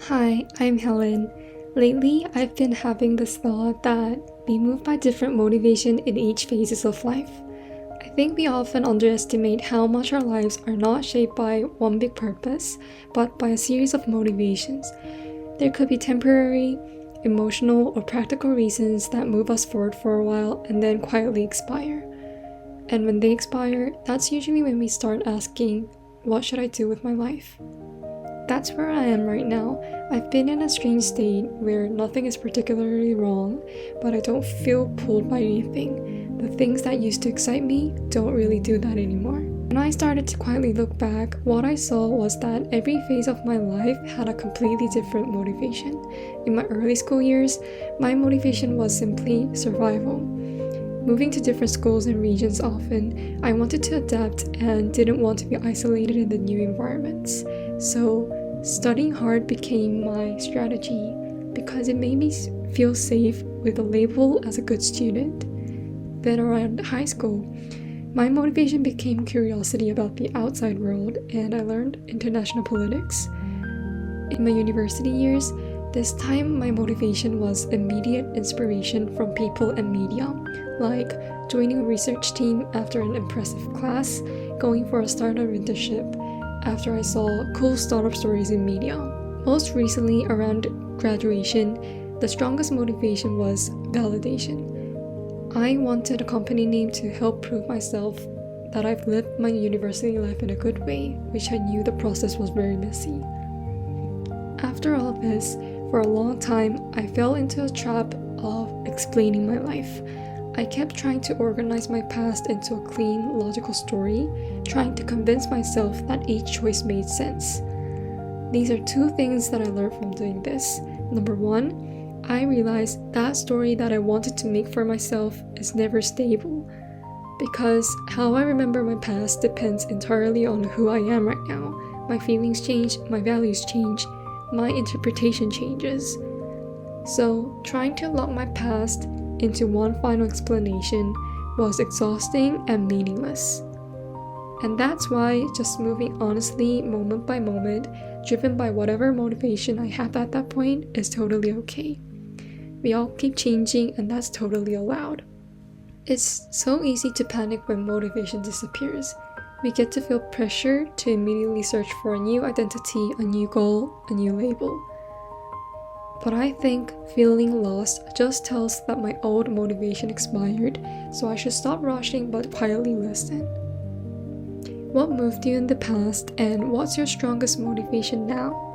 Hi, I'm Helen. Lately, I've been having this thought that we move by different motivation in each phases of life. I think we often underestimate how much our lives are not shaped by one big purpose, but by a series of motivations. There could be temporary, emotional, or practical reasons that move us forward for a while and then quietly expire. And when they expire, that's usually when we start asking, what should I do with my life? That's where I am right now. I've been in a strange state where nothing is particularly wrong, but I don't feel pulled by anything. The things that used to excite me don't really do that anymore. When I started to quietly look back, what I saw was that every phase of my life had a completely different motivation. In my early school years, my motivation was simply survival. Moving to different schools and regions often, I wanted to adapt and didn't want to be isolated in the new environments. So, studying hard became my strategy because it made me feel safe with a label as a good student. Then around high school, my motivation became curiosity about the outside world and I learned international politics. In my university years, this time my motivation was immediate inspiration from people and media, like joining a research team after an impressive class, going for a startup internship after I saw cool startup stories in media. Most recently, around graduation, the strongest motivation was validation. I wanted a company name to help prove myself that I've lived my university life in a good way, which I knew the process was very messy. After all of this, for a long time, I fell into a trap of explaining my life. I kept trying to organize my past into a clean, logical story, trying to convince myself that each choice made sense. These are two things that I learned from doing this. Number one, I realized that story that I wanted to make for myself is never stable, because how I remember my past depends entirely on who I am right now. My feelings change, my values change, my interpretation changes. So, trying to lock my past into one final explanation was exhausting and meaningless. And that's why just moving honestly, moment by moment, driven by whatever motivation I have at that point, is totally okay. We all keep changing, and that's totally allowed. It's so easy to panic when motivation disappears. We get to feel pressure to immediately search for a new identity, a new goal, a new label. But I think feeling lost just tells that my old motivation expired, so I should stop rushing but quietly listen. What moved you in the past, and what's your strongest motivation now?